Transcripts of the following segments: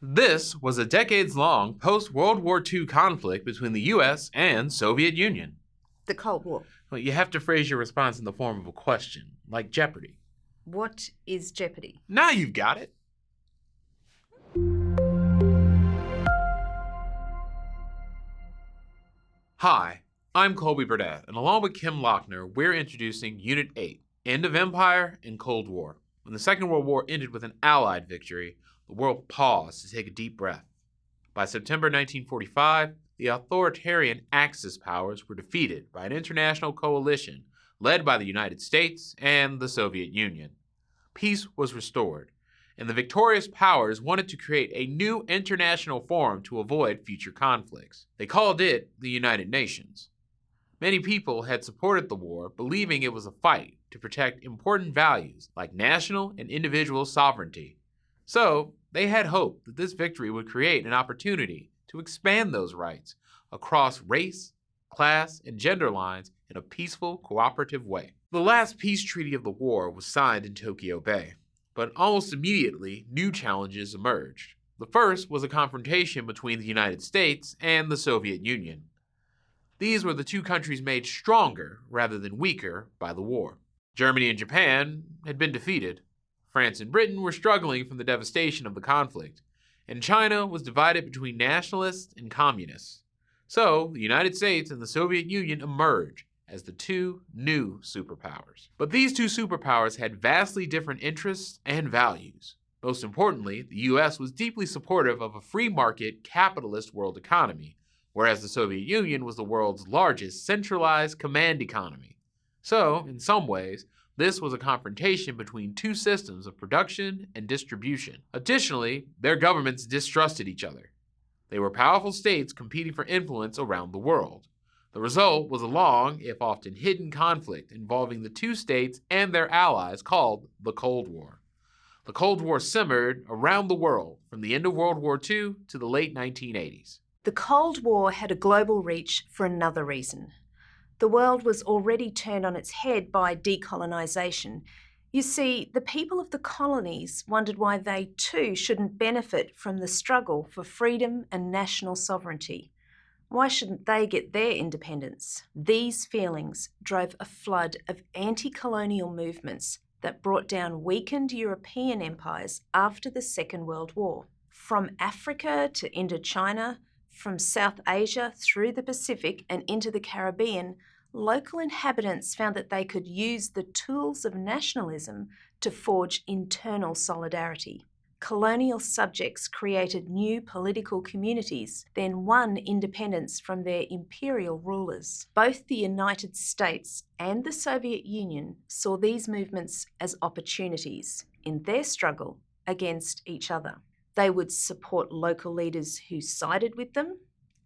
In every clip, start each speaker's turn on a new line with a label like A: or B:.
A: This was a decades-long post-World War II conflict between the US and Soviet Union.
B: The Cold War.
A: Well, you have to phrase your response in the form of a question, like Jeopardy.
B: What is jeopardy?
A: Now you've got it. Hi, I'm Colby Burdett, and along with Kim Lochner, we're introducing Unit 8, End of Empire and Cold War. When the Second World War ended with an Allied victory, the world paused to take a deep breath. By September 1945, the authoritarian Axis powers were defeated by an international coalition led by the United States and the Soviet Union. Peace was restored, and the victorious powers wanted to create a new international forum to avoid future conflicts. They called it the United Nations. Many people had supported the war, believing it was a fight to protect important values like national and individual sovereignty. So, they had hope that this victory would create an opportunity to expand those rights across race, class, and gender lines in a peaceful, cooperative way. The last peace treaty of the war was signed in Tokyo Bay, but almost immediately, new challenges emerged. The first was a confrontation between the United States and the Soviet Union. These were the two countries made stronger rather than weaker by the war. Germany and Japan had been defeated. France and Britain were struggling from the devastation of the conflict, and China was divided between nationalists and communists. So, the United States and the Soviet Union emerged as the two new superpowers. But these two superpowers had vastly different interests and values. Most importantly, the US was deeply supportive of a free market, capitalist world economy, whereas the Soviet Union was the world's largest centralized command economy. So, in some ways, this was a confrontation between two systems of production and distribution. Additionally, their governments distrusted each other. They were powerful states competing for influence around the world. The result was a long, if often hidden, conflict involving the two states and their allies called the Cold War. The Cold War simmered around the world from the end of World War II to the late 1980s.
B: The Cold War had a global reach for another reason. The world was already turned on its head by decolonization. You see, the people of the colonies wondered why they too shouldn't benefit from the struggle for freedom and national sovereignty. Why shouldn't they get their independence? These feelings drove a flood of anti-colonial movements that brought down weakened European empires after the Second World War. From Africa to Indochina, from South Asia through the Pacific and into the Caribbean, local inhabitants found that they could use the tools of nationalism to forge internal solidarity. Colonial subjects created new political communities, then won independence from their imperial rulers. Both the United States and the Soviet Union saw these movements as opportunities in their struggle against each other. They would support local leaders who sided with them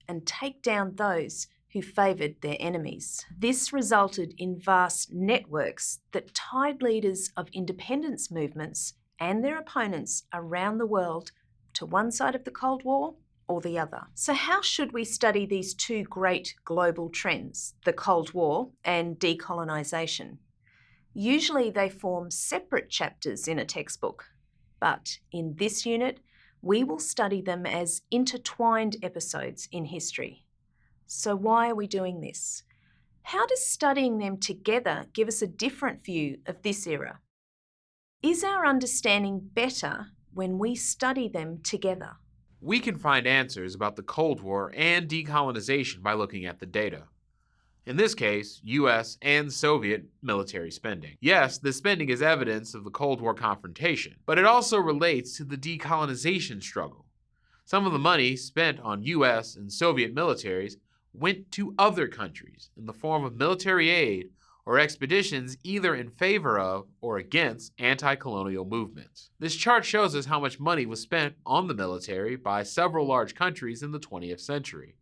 B: and take down those who favoured their enemies. This resulted in vast networks that tied leaders of independence movements and their opponents around the world to one side of the Cold War or the other. So how should we study these two great global trends, the Cold War and decolonization? Usually they form separate chapters in a textbook, but in this unit, we will study them as intertwined episodes in history. So why are we doing this? How does studying them together give us a different view of this era? Is our understanding better when we study them together?
A: We can find answers about the Cold War and decolonization by looking at the data. In this case, US and Soviet military spending. Yes, this spending is evidence of the Cold War confrontation, but it also relates to the decolonization struggle. Some of the money spent on US and Soviet militaries went to other countries in the form of military aid or expeditions either in favor of or against anti-colonial movements. This chart shows us how much money was spent on the military by several large countries in the 20th century.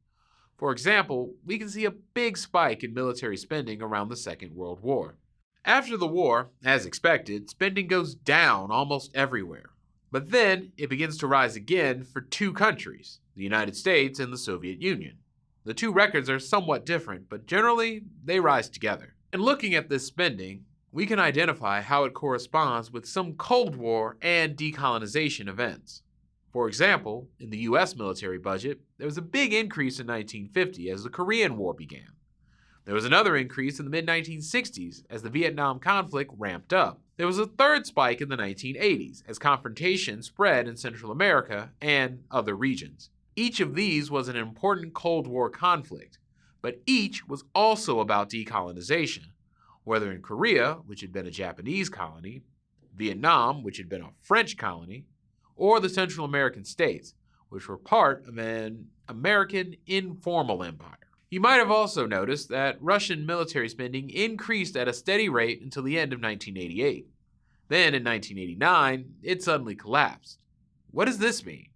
A: For example, we can see a big spike in military spending around the Second World War. After the war, as expected, spending goes down almost everywhere. But then it begins to rise again for two countries, the United States and the Soviet Union. The two records are somewhat different, but generally they rise together. In looking at this spending, we can identify how it corresponds with some Cold War and decolonization events. For example, in the US military budget, there was a big increase in 1950 as the Korean War began. There was another increase in the mid-1960s as the Vietnam conflict ramped up. There was a third spike in the 1980s as confrontation spread in Central America and other regions. Each of these was an important Cold War conflict, but each was also about decolonization, whether in Korea, which had been a Japanese colony, Vietnam, which had been a French colony, or the Central American states, which were part of an American informal empire. You might have also noticed that Russian military spending increased at a steady rate until the end of 1988. Then, in 1989, it suddenly collapsed. What does this mean?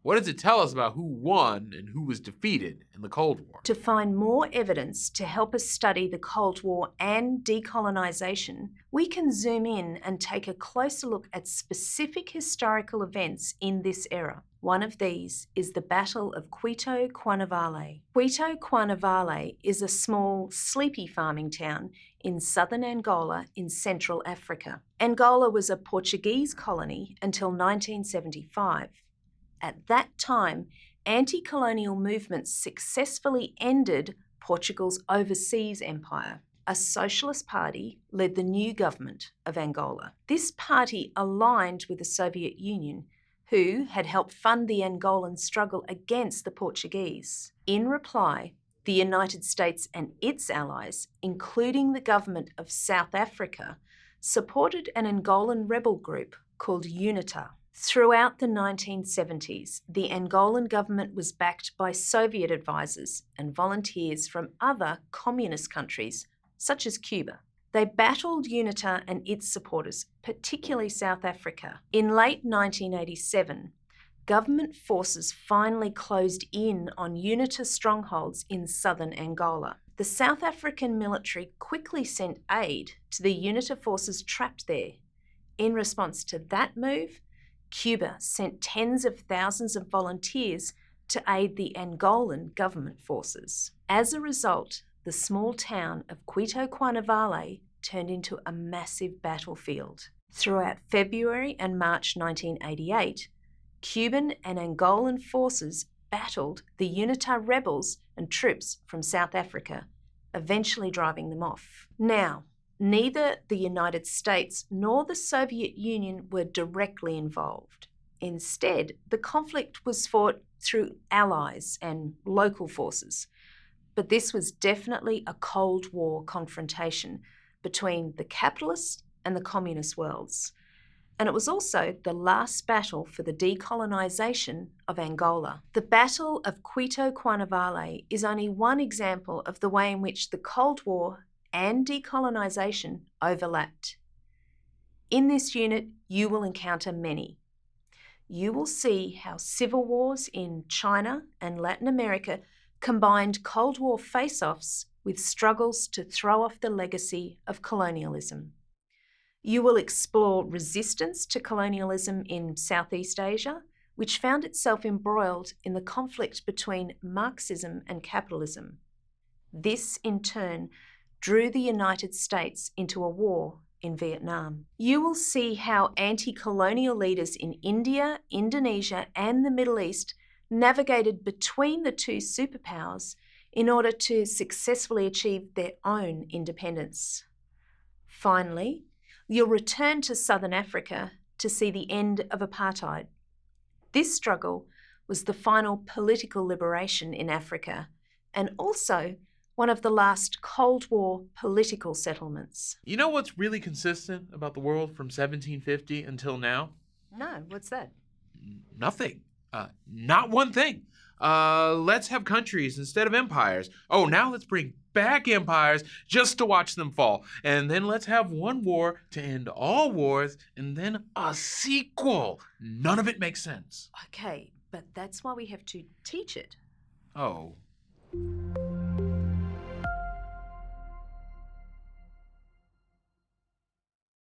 A: What does it tell us about who won and who was defeated in the Cold War?
B: To find more evidence to help us study the Cold War and decolonization, we can zoom in and take a closer look at specific historical events in this era. One of these is the Battle of Quito Cuanavale. Quito Cuanavale is a small, sleepy farming town in southern Angola in Central Africa. Angola was a Portuguese colony until 1975. At that time, anti-colonial movements successfully ended Portugal's overseas empire. A socialist party led the new government of Angola. This party aligned with the Soviet Union, who had helped fund the Angolan struggle against the Portuguese. In reply, the United States and its allies, including the government of South Africa, supported an Angolan rebel group called UNITA. Throughout the 1970s, the Angolan government was backed by Soviet advisors and volunteers from other communist countries, such as Cuba. They battled UNITA and its supporters, particularly South Africa. In late 1987, government forces finally closed in on UNITA strongholds in southern Angola. The South African military quickly sent aid to the UNITA forces trapped there. In response to that move, Cuba sent tens of thousands of volunteers to aid the Angolan government forces. As a result, the small town of Quito Cuanavale turned into a massive battlefield. Throughout February and March 1988, Cuban and Angolan forces battled the UNITA rebels and troops from South Africa, eventually driving them off. Now, neither the United States nor the Soviet Union were directly involved. Instead, the conflict was fought through allies and local forces. But this was definitely a Cold War confrontation between the capitalist and the communist worlds. And it was also the last battle for the decolonization of Angola. The Battle of Quito Cuanavale is only one example of the way in which the Cold War and decolonization overlapped. In this unit, you will encounter many. You will see how civil wars in China and Latin America combined Cold War face-offs with struggles to throw off the legacy of colonialism. You will explore resistance to colonialism in Southeast Asia, which found itself embroiled in the conflict between Marxism and capitalism. This, in turn, drew the United States into a war in Vietnam. You will see how anti-colonial leaders in India, Indonesia, and the Middle East navigated between the two superpowers in order to successfully achieve their own independence. Finally, you'll return to Southern Africa to see the end of apartheid. This struggle was the final political liberation in Africa and also one of the last Cold War political settlements.
A: You know what's really consistent about the world from 1750 until now?
B: No, what's that?
A: Nothing. Not one thing. Let's have countries instead of empires. Oh, now let's bring back empires just to watch them fall. And then let's have one war to end all wars, and then a sequel. None of it makes sense.
B: Okay, but that's why we have to teach it.
A: Oh.